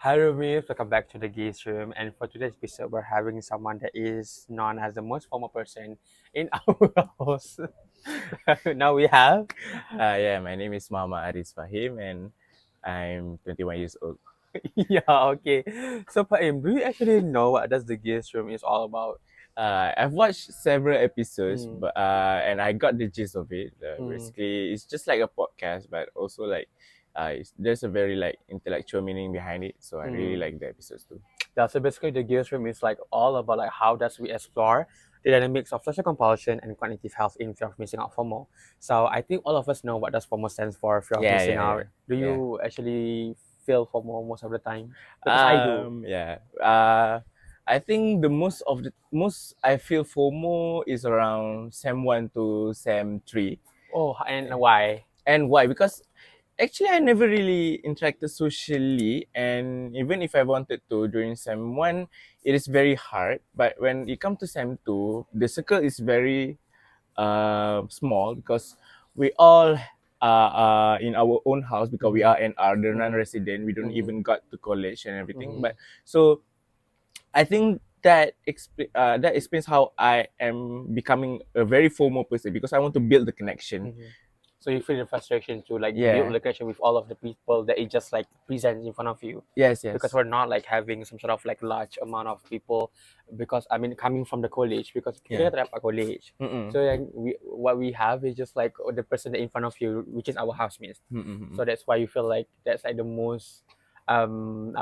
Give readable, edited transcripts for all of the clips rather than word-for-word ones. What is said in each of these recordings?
Hi, Rumi. Welcome back to the Gaze Room. And for today's episode, we're having someone that is known as the most formal person in our house. Now we have. Yeah, my name is Mama Aris Fahim and I'm 21 years old. Yeah, okay. So, Paim, do you actually know what does the Gaze Room is all about? I've watched several episodes, Mm, but and I got the gist of it. mm, Basically, it's just like a podcast, but also like there's a very like intellectual meaning behind it. So I really mm. like the episodes too. Yeah, so basically, the Gaze Room is like all about like how does we explore the dynamics of social compulsion and cognitive health in fear of missing out FOMO. So I think all of us know what does FOMO stands for, fear of Yeah, missing yeah, yeah, out. Do yeah. you actually feel FOMO most of the time? Because I do. Yeah. I think the most I feel FOMO is around Sem 1 to Sem 3. Oh, and why? And why? Because actually I never really interacted socially, and even if I wanted to during Sem 1, it is very hard. But when it comes to Sem 2, the circle is very small because we all are in our own house because we Mm-hmm. are NR, the Mm-hmm. non-resident. We don't Mm-hmm. even got to college and everything. Mm-hmm. But so I think that explains how I am becoming a very FOMO person because I want to build the connection. Mm-hmm. So you feel the frustration to like build Yeah. the connection with all of the people that it just like presents in front of you, Yes. because Yes. we're not like having some sort of like large amount of people, because I mean coming from the college, because Yeah. kita kan dapat college, Mm-mm. so like what we have is just like the person that in front of you, which is our housemates. Mm-mm. So that's why you feel like that's like the most I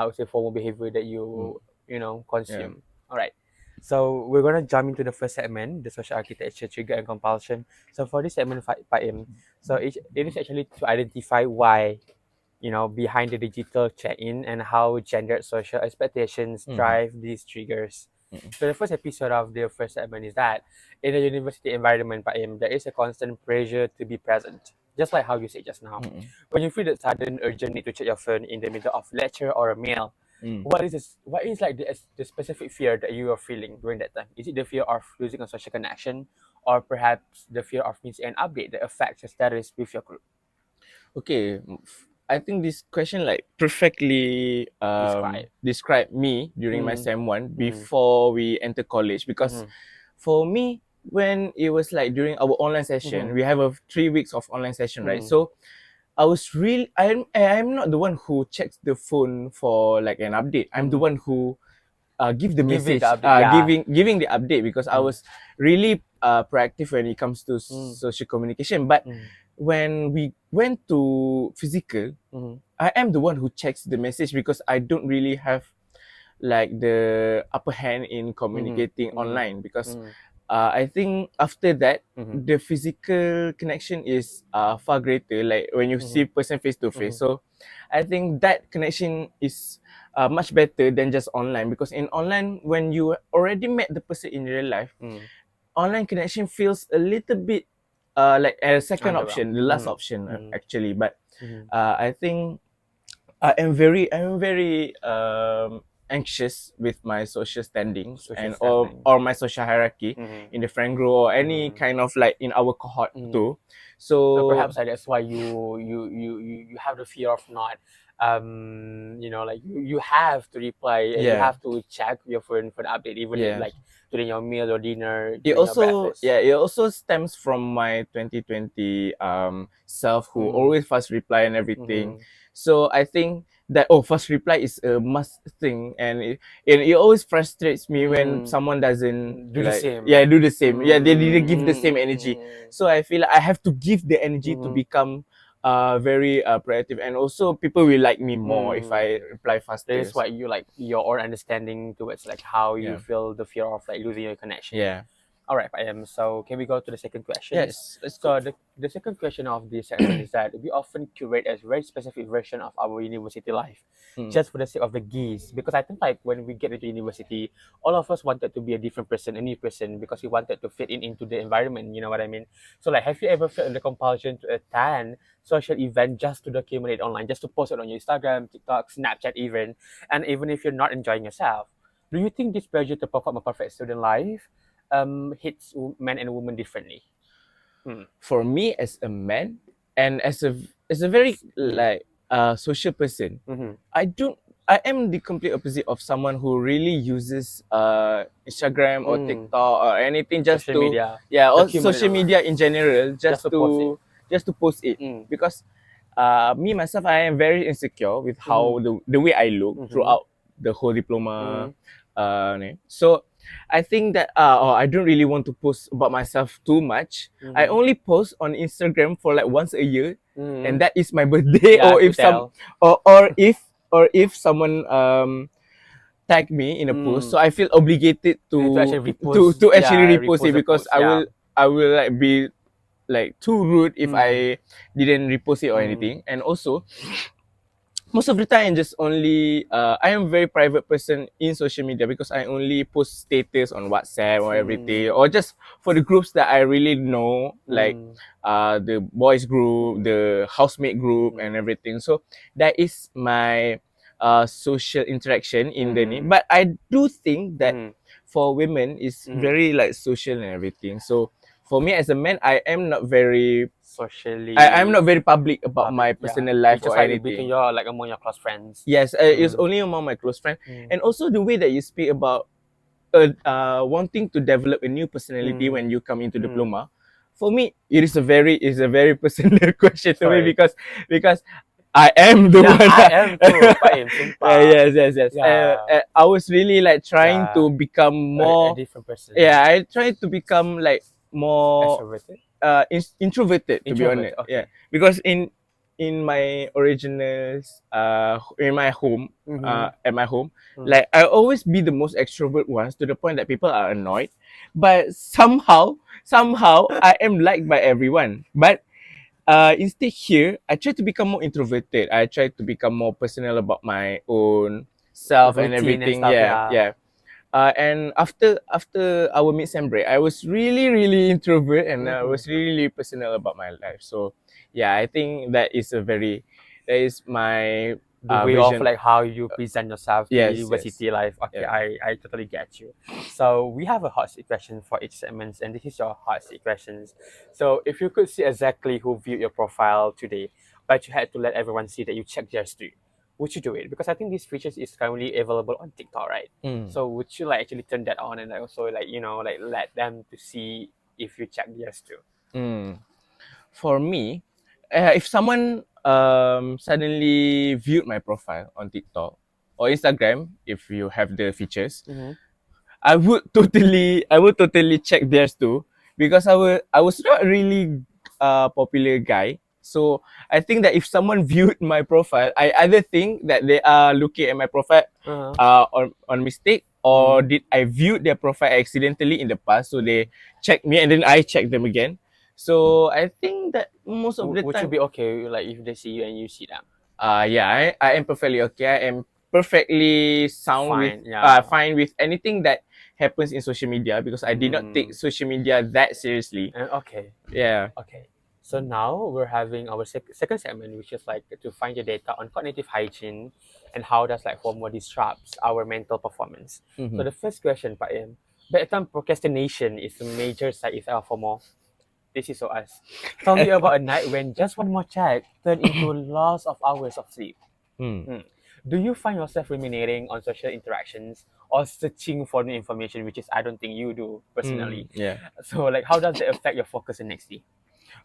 would say formal behavior that Mm. Yeah. consume. All right. So we're gonna jump into the first segment, the social architecture, trigger and compulsion. So for this segment, Paim, so it is actually to identify why, behind the digital check-in and how gendered social expectations Mm-hmm. drive these triggers. Mm-mm. So the first episode of the first segment is that in a university environment, Paim, there is a constant pressure to be present. Just like how you said just now. Mm-mm. When you feel the sudden urgent need to check your phone in the middle of lecture or a meal, Mm. what is like the specific fear that you are feeling during that time? Is it the fear of losing a social connection, or perhaps the fear of missing an update that affects your status with your group? Okay. I think this question like perfectly Describe. described me during my Mm, Sem 1 mm, before we enter college because mm, for me when it was like during our online session, mm, we have a 3 weeks of online session, right? mm. So I was really I'm not the one who checks the phone for like an update. I'm the Mm. one who give the Give it the message, update. Yeah. giving the update because I Mm, was really proactive when it comes to mm, social communication. But mm, when we went to physical, mm, I am the one who checks the message because I don't really have like the upper hand in mm, communicating mm, online because mm, I think after that mm, the physical connection is far greater like when you see mm, person face to face. mm, So I think that connection is much better than just online because in online when you already met the person in real life, mm. online connection feels a little bit like a second Underground. option, the last Mm, option mm, actually. But mm, I think I'm very anxious with my social standings social and standing. or my social hierarchy Mm, in the friend group or any mm, kind of like in our cohort mm. too. So So perhaps like, that's why you have the fear of not, like you have to reply and you yeah, have to check your phone for the update, even if yeah. like during your meal or dinner, It during your also breakfast. it also stems from my 2020 self who Mm, always fast reply and everything. mm, So I think that fast reply is a must thing and it always frustrates me when mm. someone doesn't Do the like same. do the same. Yeah, they didn't give the Mm, same energy. mm, So I feel like I have to give the energy to mm, become very proactive and also people will like me more if mm. I reply That faster. is what you like your own understanding towards like how you Yeah. feel the fear of like losing your connection. Yeah. All right, I am. So can we go to the second questions? Yes, let's go. So the second question of this segment is that we often curate a very specific version of our university life, Mm. just for the sake of the geese. Because I think like when we get into university, all of us wanted to be a different person, a new person, because we wanted to fit in into the environment. You know what I mean? So like, have you ever felt the compulsion to attend social event just to document it online, just to post it on your Instagram, TikTok, Snapchat, even if you're not enjoying yourself? Do you think this pressure to perform a perfect student life hits men and women differently? Mm. For me as a man and as a very Mm. like social person, Mm-hmm. I don't I am the complete opposite of someone who really uses Instagram or TikTok or anything just Social to media. or Document it social online. media in general Just to post it. just to post it because me myself I am very insecure with how the way I look throughout the whole diploma. So I think that I don't really want to post about myself too much. I only post on Instagram for like once a year, and that is my birthday, Yeah, I or could if some tell. or if someone tag me in a post, so I feel obligated You need to to actually repost. actually Yeah, repost repost it the because post. Yeah. I will like be like too rude if Mm. I didn't repost it or anything. And also most of the time just only I am a very private person in social media because I only post status on WhatsApp or everything, or just for the groups that I really know, like the boys group, the housemate group, and everything. So that is my social interaction in the name. But I do think that for women it's very like social and everything. So for me as a man, I am not very I'm Socially not very public about public. my Yeah. personal life It's just or like between anything. your like among your close friends. Yes, it's only among my close friends. And also the way that you speak about wanting to develop a new personality when you come into diploma. For me, it is a very personal question to me Sorry. because I am the Yeah, one. I am too. Paim, sumpah. Yes. Yeah. I was really like trying Yeah. to become A more. different person. Yeah, I tried to become like more Extroverted. introverted, to be Introvert. honest. Yeah, Okay. because in my originals in my home at my home, like I always be the most extrovert ones to the point that people are annoyed, but somehow I am liked by everyone. But instead here I try to become more introverted. I try to become more personal about my own self and Routine and everything. stuff. Yeah. Yeah. And after our mid-sem break, I was really introvert, and I was really personal about my life. So yeah, I think that is my The way of vision. like how you present yourself to Yes, yes, university life. Okay, yeah. I totally get you. So we have a hot seat question for each segment, and this is your hot seat questions. So if you could see exactly who viewed your profile today, but you had to let everyone see that you checked theirs too, would you do it? Because I think this feature is currently available on TikTok, right? So would you like actually turn that on and like also like like let them to see if you check theirs too? For me, if someone suddenly viewed my profile on TikTok or Instagram, if you have the features, I would totally check theirs too because I was not really popular guy. So I think that if someone viewed my profile, I either think that they are looking at my profile on mistake, or did I view their profile accidentally in the past, so they check me and then I check them again. So I think that most of the Would you time, be okay like if they see you and you see them? yeah, I am perfectly okay. I am perfectly sound with Fine, yeah. fine with anything that happens in social media because I did not take social media that seriously. Okay, Yeah. okay. So now we're having our second segment, which is like to find the data on cognitive hygiene and how does like FOMO disrupts our mental performance. So the first question, Pak Ian, bedtime procrastination is a major side effect of FOMO. This is so us. Tell me about a night when just one more check turned into loss of hours of sleep. Hmm. Hmm. Do you find yourself ruminating on social interactions or searching for new information, which is I don't think you do personally. Yeah. So like how does that affect your focus the next day?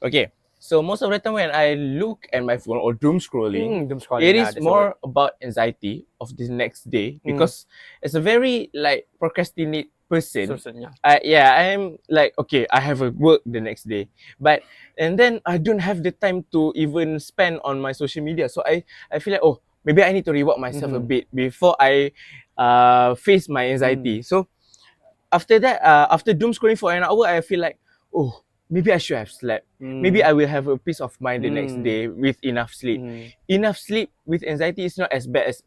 Okay. So most of the time when I look at my phone or doom scrolling, Doom scrolling, it yeah, is that's a word. more about anxiety of the next day because as a very like procrastinate person, So yeah. I am like okay, I have a work the next day, but and then I don't have the time to even spend on my social media. So I feel like oh maybe I need to reward myself a bit before I face my anxiety. So after that, after doom scrolling for an hour, I feel like, oh, maybe I should have slept. Maybe I will have a peace of mind the next day with enough sleep. Enough sleep with anxiety is not as bad as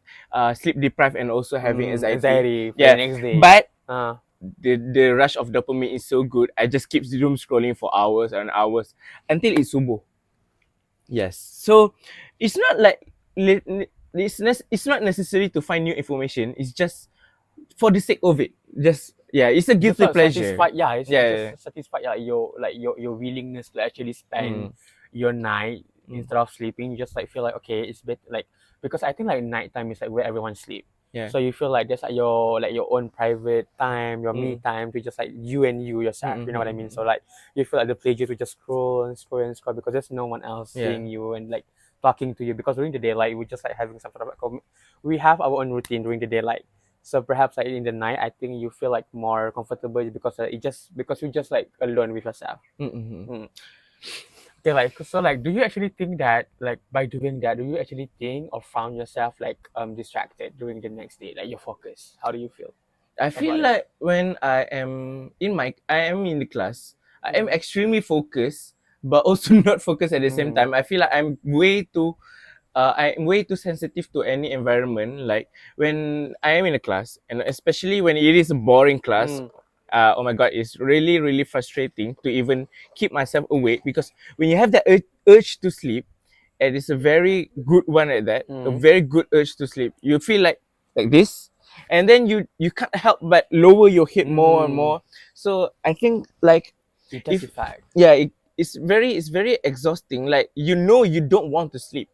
sleep deprived and also having anxiety. Anxiety for the Yeah, next day. but Uh, the rush of dopamine is so good. I just keep doom scrolling for hours and hours until it's subuh. Yes. So it's not like it's not necessary to find new information. It's just for the sake of it. Just yeah, it's a just guilty not pleasure. satisfied. Yeah, it's Yeah, just satisfied. Yeah, your willingness to actually spend your night instead of sleeping. You just like feel like, okay, it's better, like, because I think like nighttime is like where everyone sleep. Yeah. So you feel like there's like your own private time, your me Mm. time to just like you and you yourself. You know what I mean? So Mm. like you feel like the pleasure to just scroll and scroll and scroll because there's no one else Yeah. seeing you and like talking to you. Because during the daylight we just like having some sort of like we have our own routine during the daylight. So perhaps like in the night, I think you feel like more comfortable because it just because you just like alone with yourself. Mm. Mm. Okay, like so, like, do you actually think that like by doing that, do you actually think or found yourself like distracted during the next day, like your focus? How do you feel I feel about it? like when I am in the class, I am Mm. extremely focused, but also not focused at the same Mm. time. I feel like I'm way too sensitive to any environment. Like when I am in a class, and especially when it is a boring class, Mm. oh my god, it's really really frustrating to even keep myself awake because when you have that urge to sleep, and it's a very good one at that, a Mm. very good urge to sleep. You feel like this, and then you can't help but lower your head more and Mm. more. So I think like It does if effect. yeah, it's very exhausting. Like you don't want to sleep,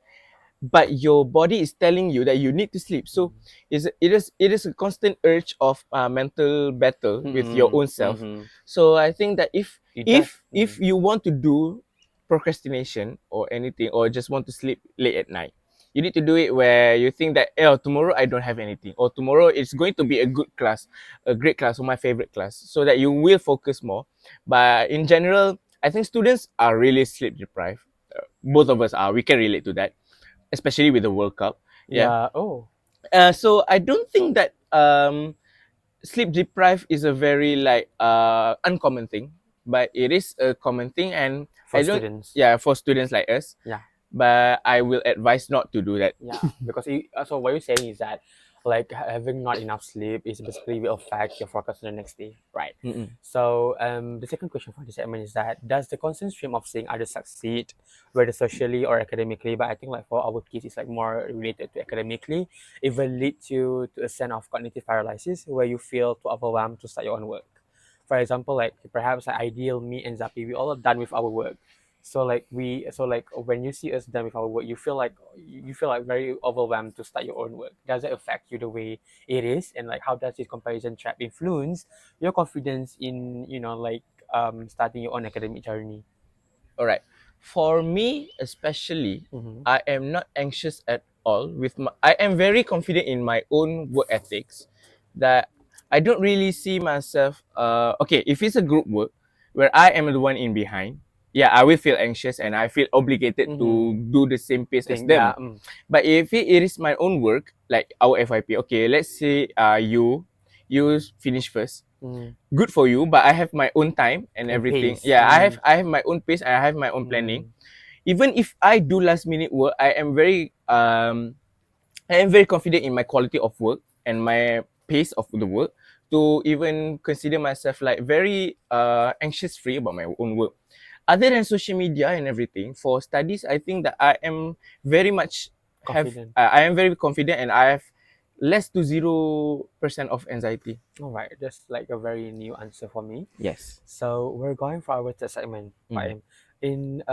but your body is telling you that you need to sleep. So Mm. it is a constant urge of mental battle with your Mm. own self. Mm-hmm. So I think that It does. if Mm. you want to do procrastination or anything, or just want to sleep late at night, you need to do it where you think that, oh, tomorrow I don't have anything, or tomorrow it's going to be a good class, a great class, or my favorite class, so that you will focus more. But in general, I think students are really sleep deprived. Both of us are, we can relate to that, especially with the World Cup. Yeah. Yeah. Oh, So I don't think that sleep deprived is a very like uncommon thing, but it is a common thing, and for I don't. students. Yeah, for students like us, Yeah. but I will advise not to do that. Yeah, because so what you're saying is that like having not enough sleep is basically will affect your focus the next day, right? Mm-mm. So the second question for this segment is that does the constant stream of seeing others succeed, whether socially or academically, but I think like for our kids it's like more related to academically, it will lead to a sense of cognitive paralysis where you feel too overwhelmed to start your own work. For example, like perhaps like ideal me and Zapi, we all are done with our work, so like when you see us done with our work, you feel like very overwhelmed to start your own work. Does it affect you the way it is, and like how does this comparison trap influence your confidence in starting your own academic journey? All right. For me, especially, Mm-hmm. I am not anxious at all with my. I am very confident in my own work ethics. That I don't really see myself. Okay, if it's a group work where I am the one in behind, yeah, I will feel anxious and I feel obligated to Mm-hmm. do the same pace as Thing, yeah. them. But if it is my own work, like our FIP, okay, let's say you finish first, Mm. good for you, but I have my own time and And everything. pace. Yeah, I have my own pace and I have my own planning. Mm. Even if I do last minute work, I am very confident in my quality of work and my pace of the work to even consider myself like very anxious free about my own work. Other than social media and everything, for studies, I think that I am very much Confident. I am very confident and I have less to 0% of anxiety. All right, that's like a very new answer for me. Yes. So we're going for our third segment, Mm. Paim. In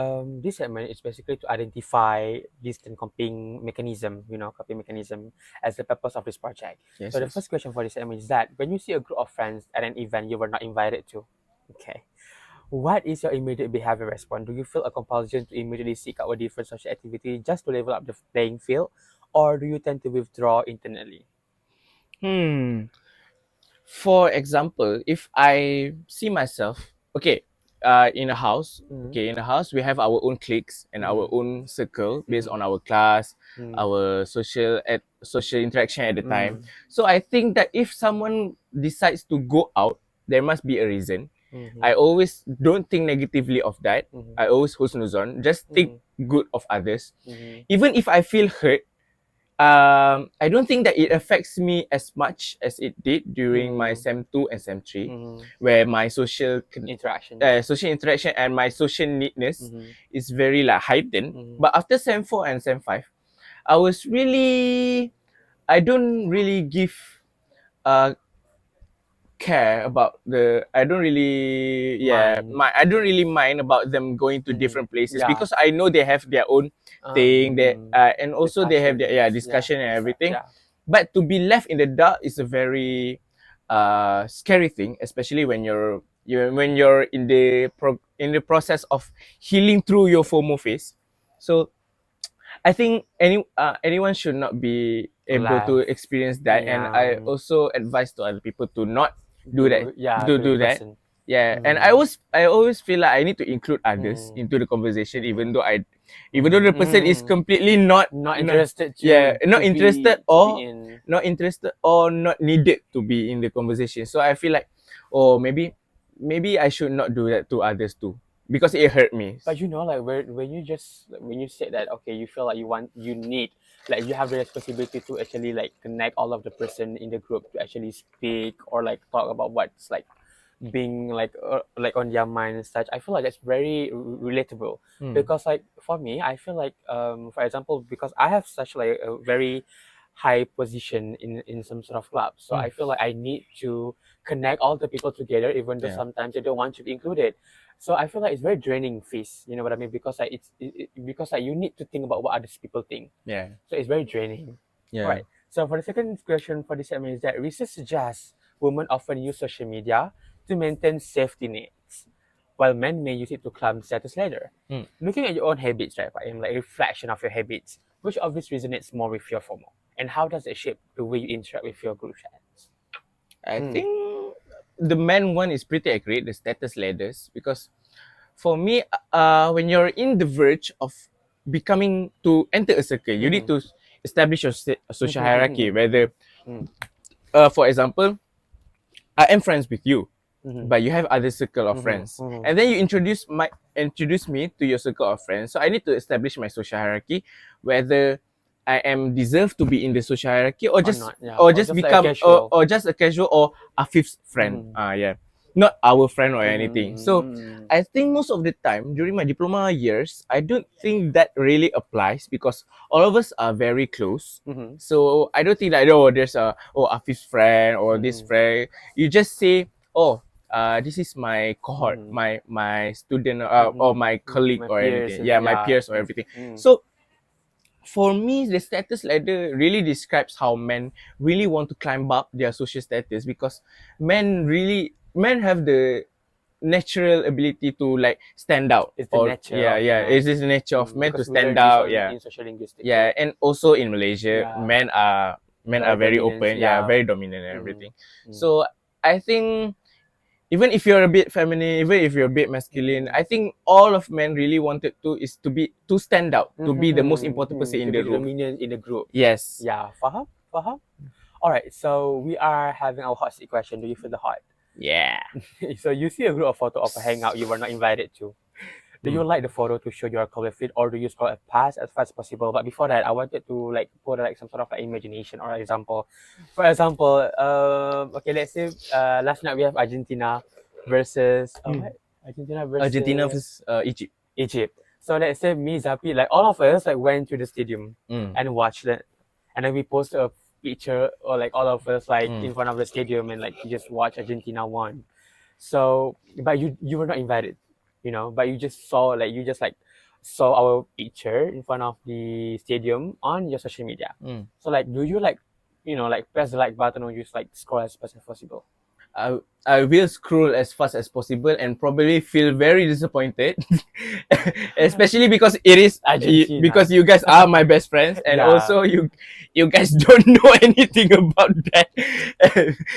this segment, it's basically to identify distant coping mechanism, coping mechanism as the purpose of this project. Yes, So the yes. first question for this segment is that when you see a group of friends at an event you were not invited to, okay, what is your immediate behavior response? Do you feel a compulsion to immediately seek out a different social activity just to level up the playing field, or do you tend to withdraw internally? Hmm. For example, if I see myself, okay, in a house, Mm-hmm. okay, in a house, we have our own cliques and our Mm-hmm. own circle based Mm-hmm. on our class, Mm-hmm. our social interaction at the time. Mm-hmm. So I think that if someone decides to go out, there must be a reason. Mm-hmm. I always don't think negatively of that. Mm-hmm. I always husnuzon, just think Mm-hmm. good of others. Mm-hmm. Even if I feel hurt, I don't think that it affects me as much as it did during my Mm-hmm. SEM 2 and SEM 3, Mm-hmm. where my Interactions. social interaction and my social neatness Mm-hmm. is very like heightened. Mm-hmm. But after SEM 4 and SEM 5, I was really, I don't really give uh, care about I don't really I don't really mind about them going to different places Yeah. because I know they have their own thing that and also they have their discussion and everything. Yeah. But to be left in the dark is a very scary thing, especially when you're in the process of healing through your FOMO phase. So I think anyone should not be able to Left. experience that, and I also advise to other people to not do that. To Do that. person. Yeah, and I always feel like I need to include others into the conversation, even though the person is completely not interested. not interested to be in. not interested or not needed to be in the conversation. So I feel like, oh, maybe I should not do that to others too because it hurt me. But like when you said that, okay, you feel like you need, like you have the responsibility to actually like connect all of the person in the group to actually speak or like talk about what's like being like on their mind and such. I feel like that's very relatable because like for me, I feel like for example, because I have such like a very high position in some sort of club, so I feel like I need to connect all the people together, even though sometimes they don't want to be included. So I feel like it's very draining phase, you know what I mean? Because like because like you need to think about what other people think. Yeah. So it's very draining. Yeah. Right. So for the second question for this segment is that research suggests women often use social media to maintain safety nets, while men may use it to climb status ladder. Looking at your own habits, right, Paim, like reflection of your habits, which of this resonates more with your FOMO? And how does it shape the way you interact with your group chats? I think the men one is pretty accurate, the status ladders, because for me, when you're in the verge of becoming to enter a circle, you need to establish your social hierarchy. Whether, for example, I am friends with you, but you have other circle of friends, and then you introduce me to your circle of friends. So I need to establish my social hierarchy, whether I am deserved to be in the social hierarchy or just not, yeah. or just Like become a casual. or just a casual or a fifth friend. Not our friend or anything. So I think most of the time during my diploma years, I don't think that really applies because all of us are very close. So I don't think that there's a fifth friend or this friend. You just say, oh, this is my cohort, my student or my colleague My or peers anything. and- Yeah, my yeah. peers or everything. So for me, the status ladder really describes how men really want to climb up their social status because men have the natural ability to like stand out. It's the nature. It's the nature of men to Because we stand learn this out. in social linguistics. Yeah, and also in Malaysia, Yeah. men are very dominant, open. yeah. Very dominant and everything. So I think even if you're a bit feminine, even if you're a bit masculine, I think all of men really wanted to stand out, to be the most important person in the to be room. dominant in the group. Yes. Yeah, faham. All right, so we are having our hot seat question. Do you feel the hot? Yeah. So you see a group of photo of a hangout you were not invited to. Do you like the photo to show your cultivate, or do you scroll past as fast as possible? But before that, I wanted to like put like some sort of like imagination or example. For example, okay, let's say last night we have Argentina versus what? Argentina versus Egypt. Egypt. So let's say me, Zapi, like all of us like went to the stadium and watched it, and then we posted a picture or like all of us like in front of the stadium and like you just watch Argentina won. So, but you were not invited, but you just saw our picture in front of the stadium on your social media. So like, do you like, like press the like button or just like scroll as fast as possible? I will scroll as fast as possible and probably feel very disappointed, especially because it is Argentina. because you guys are my best friends, and Yeah. also you guys don't know anything about that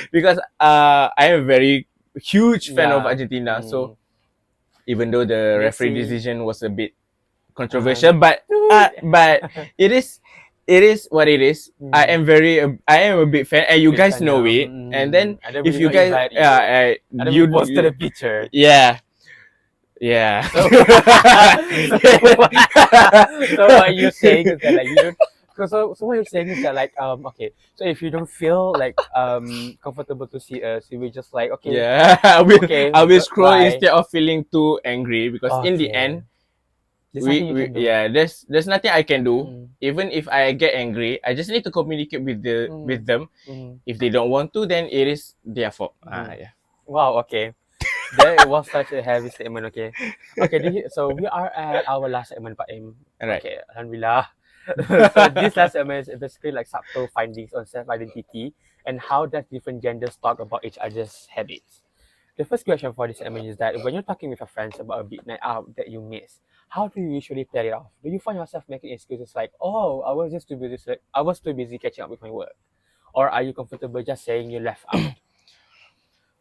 because I am a very huge fan of Argentina. So even though the referee decision was a bit controversial, but it is what it is. I am a big fan, and you Big guys fan, know yeah. it. And then And then if we you not guys, invite you. And then you we posted a picture. yeah. So what you're saying is that like you don't. So what you're saying is that like okay, so if you don't feel like comfortable to see us, you will just like okay. Yeah, I will Okay, scroll bye. instead of feeling too angry because in the Okay. end, There's nothing you can do. Yeah, there's nothing I can do. Mm. Even if I get angry, I just need to communicate with them. Mm. If they don't want to, then it is their fault. Mm. Yeah. Wow, okay. That was such a heavy statement, okay. Okay, so we are at our last segment, Paim. All right. Okay, Alhamdulillah. So this last segment is basically like subtle findings on self-identity and how does different genders talk about each other's habits. The first question for this segment is that when you're talking with your friends about a big night out that you miss, how do you usually play it off? Do you find yourself making excuses like, "Oh, I was just too busy, I was too busy catching up with my work," or are you comfortable just saying you left out?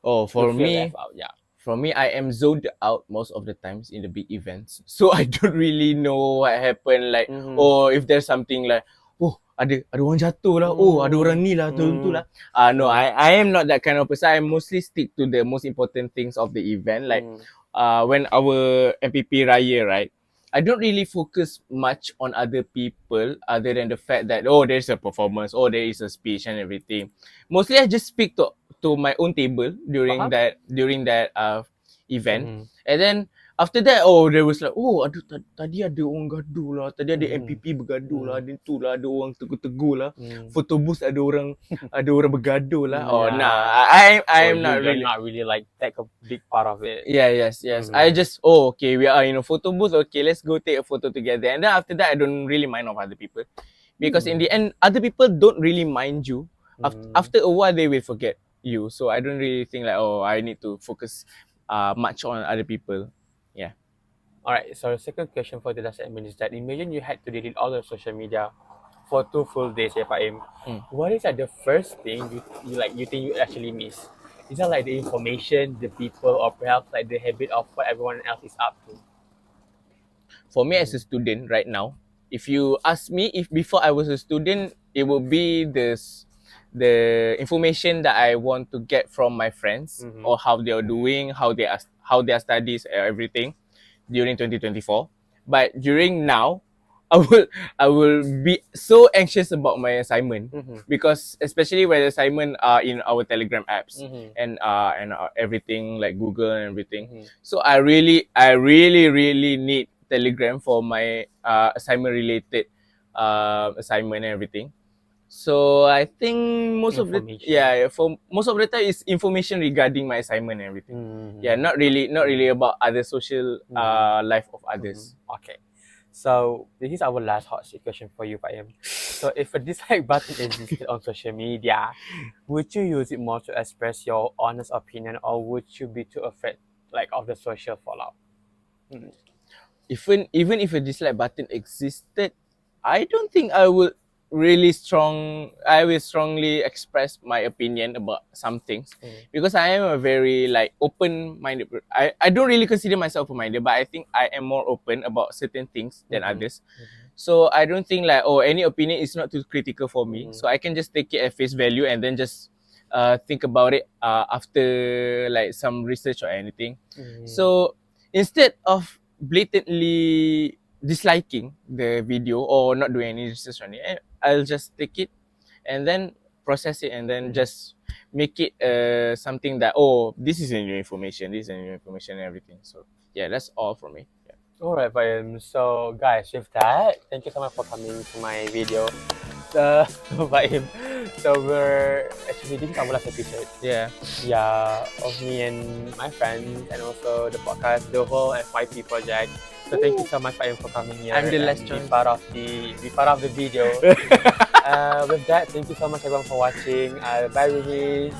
Oh, You feel left out, yeah. for me, I am zoned out most of the times in the big events. So I don't really know what happened. Like, or if there's something like, oh, ada orang jatuh lah. Oh, ada orang ni lah, tu lah. No, I am not that kind of person. I mostly stick to the most important things of the event. Like, when our MPP Raya, right? I don't really focus much on other people other than the fact that, oh, there's a performance, oh, there is a speech and everything. Mostly I just speak to my own table during that event. And then after that, oh, there was like, oh, tadi ada orang gaduh lah, tadi ada MPP bergaduh lah, ada tu lah, ada orang tegur-tegur lah, photo booth ada orang bergaduh lah. Oh, nah, I'm not you're really. not really like take a big part of it. Yeah, yes. I just, okay, we are in a photo booth. Okay, let's go take a photo together. And then after that, I don't really mind of other people, because in the end, other people don't really mind you. After a while, they will forget you. So I don't really think like, oh, I need to focus much on other people. Yeah. Alright, so the second question for the last segment is that imagine you had to delete all your social media for 2 full days, Paim. What is like the first thing you think you actually miss? Is that like the information, the people, or perhaps like the habit of what everyone else is up to? For me as a student right now, if you ask me if before I was a student, it would be the information that I want to get from my friends, or how they are doing, how their studies and everything during 2024. But during now, I will be so anxious about my assignment, because especially when the assignment are in our Telegram apps and everything like Google and everything. So I really need Telegram for my assignment related assignment and everything. So I think most of the time is information regarding my assignment and everything. Yeah, not really about other social life of others. Okay. So this is our last hot seat question for you, Paim. So if a dislike button existed on social media, would you use it more to express your honest opinion, or would you be too afraid like of the social fallout? Even if a dislike button existed, I don't think I will strongly express my opinion about some things, because I am a very like open-minded. I don't really consider myself open-minded, but I think I am more open about certain things than others. So I don't think like, oh, any opinion is not too critical for me. So I can just take it at face value and then just think about it after like some research or anything. So instead of blatantly disliking the video or not doing any research on it, I'll just take it and then process it and then just make it something that, oh, this is a new information, and everything. So yeah, that's all from me. Yeah. Alright, Paim. So guys, with that, thank you so much for coming to my video. Paim. So this is our last episode. Yeah, of me and my friends, and also the podcast, the whole FYP project. So thank you so much, Paim, for coming here. I'm the last and choice. Be part of the video. With that, thank you so much everyone for watching. Bye, Release.